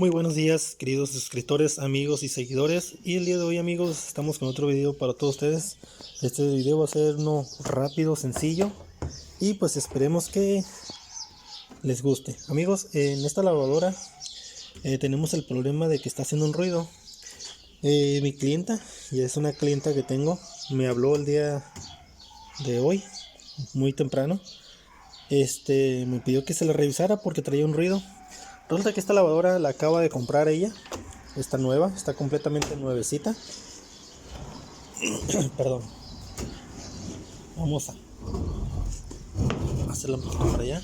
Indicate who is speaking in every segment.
Speaker 1: Muy buenos días, queridos suscriptores, amigos y seguidores. Y el día de hoy, amigos, estamos con otro video para todos ustedes. Este video va a ser uno rápido, sencillo, y pues esperemos que les guste. Amigos, en esta lavadora tenemos el problema de que está haciendo un ruido. Mi clienta, y es una clienta que tengo, me habló el día de hoy, muy temprano. Me pidió que se la revisara porque traía un ruido. Resulta que esta lavadora la acaba de comprar ella. Está nueva, está completamente nuevecita. Perdón. Vamos a hacerla un poquito para allá.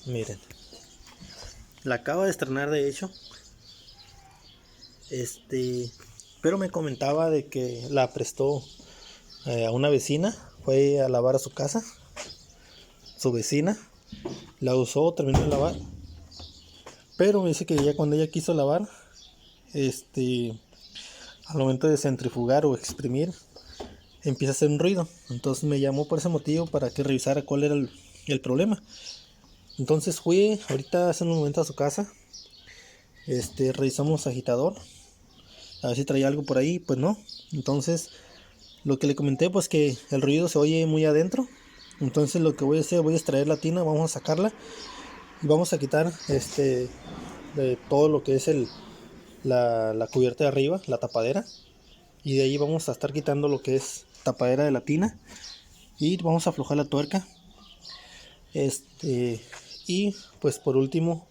Speaker 1: Miren. La acaba de estrenar de hecho. Pero me comentaba de que la prestó a una vecina. Fue a lavar a su casa. Su vecina. La usó, terminó de lavar. Pero me dice que ya cuando ella quiso lavar, al momento de centrifugar o exprimir, empieza a hacer un ruido. Entonces me llamó por ese motivo para que revisara cuál era el problema. Entonces fui ahorita hace un momento a su casa. Revisamos agitador, a ver si traía algo por ahí. Pues no. Entonces lo que le comenté, pues que el ruido se oye muy adentro. Entonces lo que voy a hacer, voy a extraer la tina, vamos a sacarla y vamos a quitar de todo lo que es la cubierta de arriba, la tapadera. Y de ahí vamos a estar quitando lo que es tapadera de la tina. Y vamos a aflojar la tuerca. Y pues por último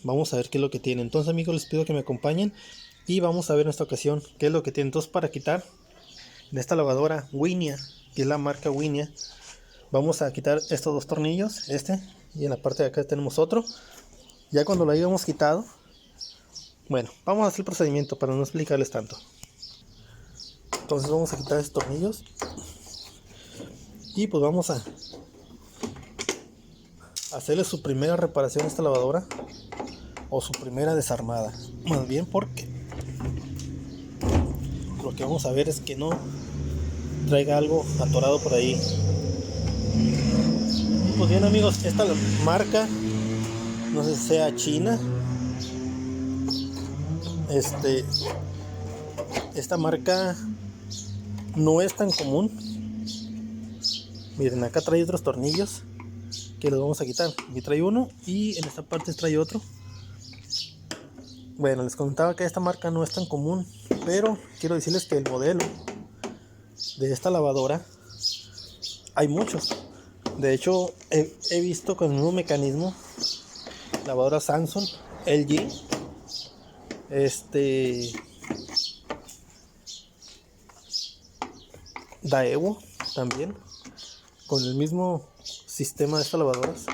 Speaker 1: vamos a ver qué es lo que tiene. Entonces, amigos, les pido que me acompañen y vamos a ver en esta ocasión qué es lo que tiene. Entonces, para quitar en esta lavadora Winia, que es la marca Winia, vamos a quitar estos dos tornillos, y en la parte de acá tenemos otro. Ya cuando lo hayamos quitado, bueno, vamos a hacer el procedimiento para no explicarles tanto. Entonces vamos a quitar estos tornillos y pues vamos a hacerle su primera reparación a esta lavadora, o su primera desarmada, más bien, porque lo que vamos a ver es que no traiga algo atorado por ahí. Pues bien, amigos, esta marca, no sé si sea china, esta marca no es tan común. Miren, acá trae otros tornillos que los vamos a quitar. Aquí trae uno y en esta parte trae otro. Bueno, les comentaba que esta marca no es tan común, pero quiero decirles que el modelo de esta lavadora hay muchos. De hecho, he visto con el mismo mecanismo lavadora Samsung, LG, Daewoo también, con el mismo sistema de estas lavadoras.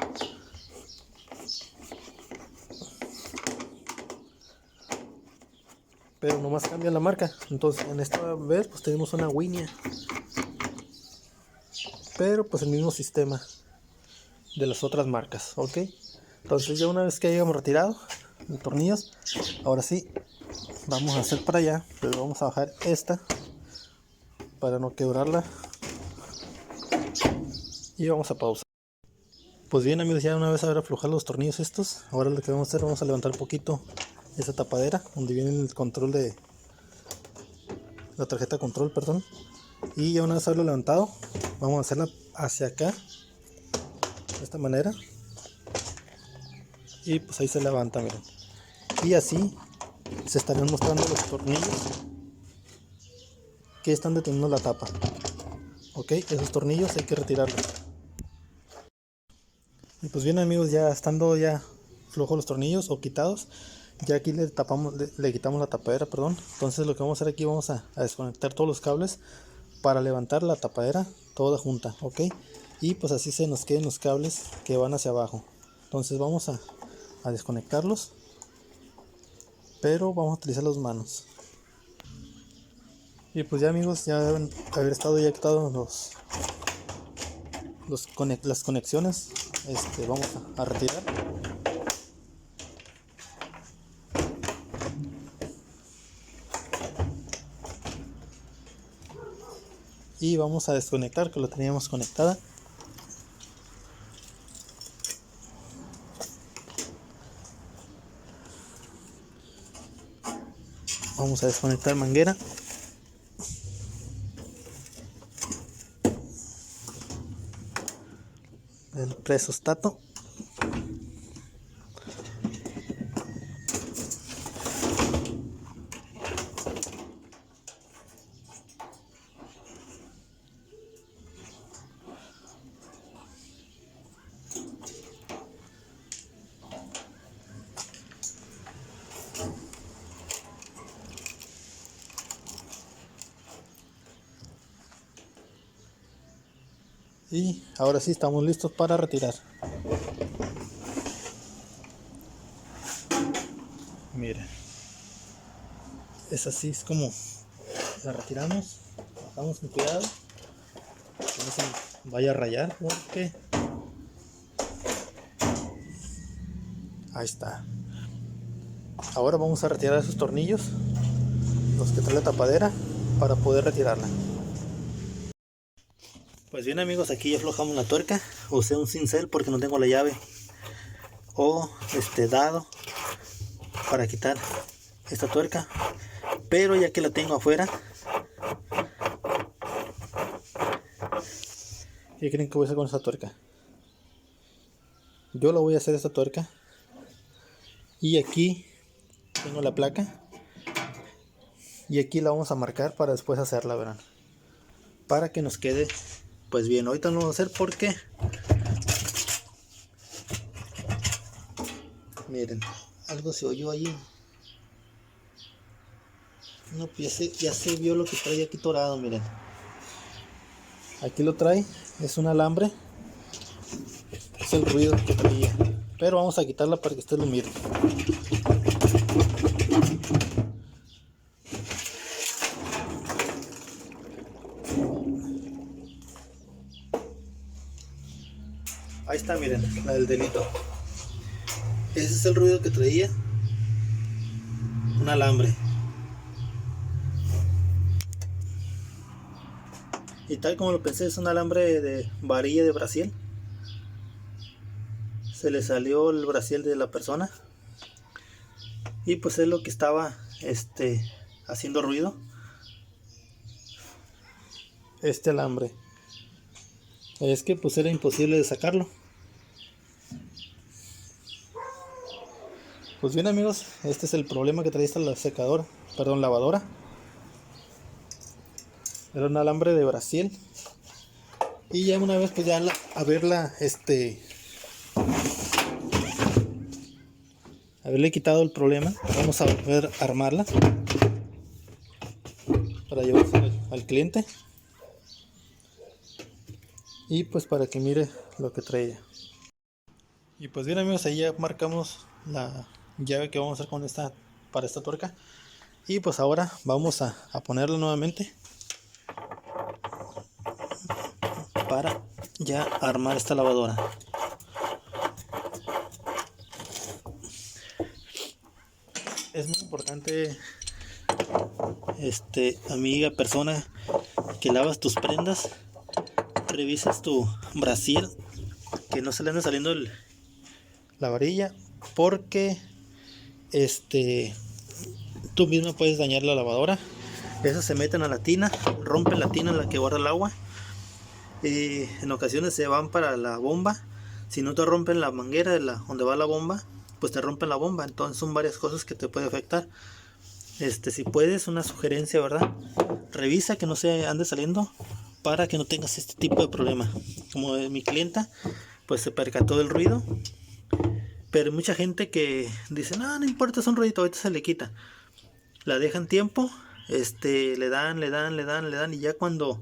Speaker 1: Pero nomás cambia la marca. Entonces en esta vez pues tenemos una Winia, pero pues el mismo sistema de las otras marcas, ok. Entonces ya una vez que hayamos retirado los tornillos, ahora sí vamos a hacer para allá, pero vamos a bajar esta para no quebrarla y vamos a pausar. Pues bien, amigos, ya una vez haber aflojado los tornillos estos, ahora lo que vamos a hacer, vamos a levantar un poquito esa tapadera donde viene el control de la tarjeta control, perdón. Y ya una vez haberlo levantado, vamos a hacerla hacia acá de esta manera y pues ahí se levanta, miren. Y así se estarán mostrando los tornillos que están deteniendo la tapa. Ok, esos tornillos hay que retirarlos. Y pues bien, amigos, ya estando ya flojos los tornillos o quitados, ya aquí le quitamos la tapadera, perdón. Entonces lo que vamos a hacer aquí, vamos a desconectar todos los cables para levantar la tapadera toda junta, ok. Y pues así se nos queden los cables que van hacia abajo. Entonces vamos a desconectarlos, pero vamos a utilizar las manos. Y pues ya, amigos, ya deben haber estado ya quitados las conexiones. Vamos a retirar. Y vamos a desconectar, que lo teníamos conectada. Vamos a desconectar manguera. El presostato. Y ahora sí estamos listos para retirar. Miren, es así, es como la retiramos. Bajamos con cuidado, que no se vaya a rayar, porque ahí está. Ahora vamos a retirar esos tornillos, los que trae la tapadera, para poder retirarla. Pues bien amigos, aquí ya aflojamos la tuerca. Usé un cincel porque no tengo la llave o dado para quitar esta tuerca, pero ya que la tengo afuera, ¿qué creen que voy a hacer con esta tuerca? Yo la voy a hacer esta tuerca, y aquí tengo la placa, y aquí la vamos a marcar para después hacerla, verán, para que nos quede pues bien. Ahorita no lo vamos a hacer porque miren, algo se oyó allí. No, pues ya se vio lo que trae aquí torado, miren. Aquí lo trae, es un alambre. Es el ruido que traía. Pero vamos a quitarla para que ustedes lo miren. Ahí está, miren, la del delito. Ese es el ruido que traía. Un alambre. Y tal como lo pensé, es un alambre de varilla de Brasil. Se le salió el Brasil de la persona. Y pues es lo que estaba haciendo ruido. Este alambre. Es que pues era imposible de sacarlo. Pues bien amigos, este es el problema que traía esta lavadora. Era un alambre de Brasil. Y ya una vez pues ya haberle quitado el problema, vamos a volver a armarla para llevársela al cliente. Y pues para que mire lo que traía. Y pues bien amigos, ahí ya marcamos la llave que vamos a hacer para esta tuerca. Y pues ahora vamos a ponerla nuevamente para ya armar esta lavadora. Es muy importante, amiga, persona que lavas tus prendas, revises tu brasil, que no se le ande saliendo la varilla, porque tú mismo puedes dañar la lavadora. Esas se meten a la tina, rompen la tina en la que guarda el agua, y en ocasiones se van para la bomba. Si no te rompen la manguera donde va la bomba, pues te rompen la bomba. Entonces son varias cosas que te puede afectar. Si puedes, una sugerencia, ¿verdad? Revisa que no se ande saliendo para que no tengas este tipo de problema. Como mi clienta, pues se percató del ruido, pero hay mucha gente que dice, no, no importa, es un ruidito, ahorita se le quita. La dejan tiempo, le dan, y ya cuando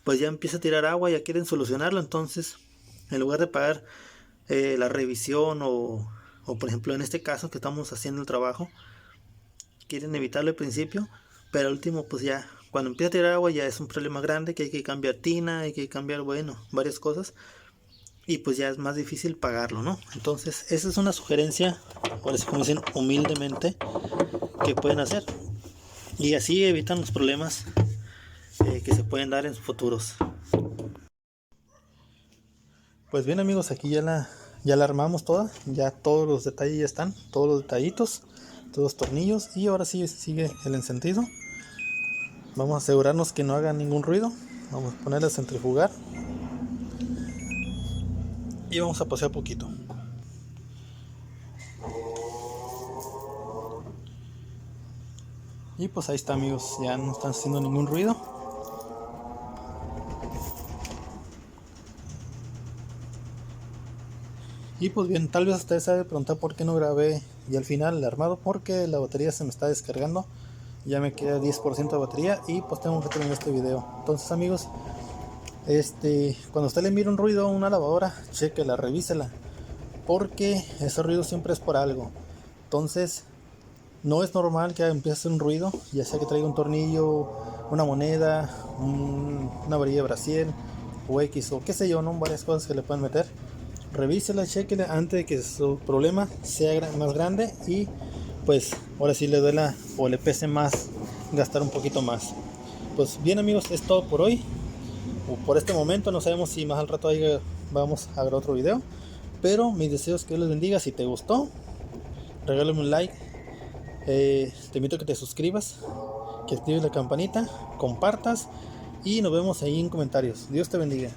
Speaker 1: pues ya empieza a tirar agua, ya quieren solucionarlo. Entonces, en lugar de pagar la revisión o por ejemplo en este caso que estamos haciendo el trabajo, quieren evitarlo al principio, pero al último pues ya cuando empieza a tirar agua ya es un problema grande, que hay que cambiar tina, hay que cambiar, bueno, varias cosas, y pues ya es más difícil pagarlo, ¿no? Entonces esa es una sugerencia, por eso como dicen, humildemente, que pueden hacer, y así evitan los problemas que se pueden dar en futuros. Pues bien amigos, aquí ya la armamos toda, ya todos los detalles ya están, todos los detallitos. todos los tornillos, y ahora sí sigue el encendido. Vamos a asegurarnos que no haga ningún ruido. Vamos a ponerle a centrifugar y vamos a pasear poquito. Y pues ahí está, amigos, ya no están haciendo ningún ruido. Y pues bien, tal vez ustedes saben preguntar por qué no grabé y al final el armado, porque la batería se me está descargando. Ya me queda 10% de batería y pues tengo que terminar este video. Entonces, amigos, cuando usted le mire un ruido a una lavadora, chequela, revísela, porque ese ruido siempre es por algo. Entonces, no es normal que empiece a hacer un ruido, ya sea que traiga un tornillo, una moneda, una varilla de brasier o X o qué sé yo, ¿no? Varias cosas que le pueden meter. Revísela, chequela antes de que su problema sea más grande y pues ahora sí le duela o le pese más gastar un poquito más. Pues bien, amigos, es todo por hoy. Por este momento no sabemos si más al rato vamos a ver otro video, pero mis deseos que Dios les bendiga. Si te gustó, regálame un like, te invito a que te suscribas, que actives la campanita, compartas y nos vemos ahí en comentarios. Dios te bendiga.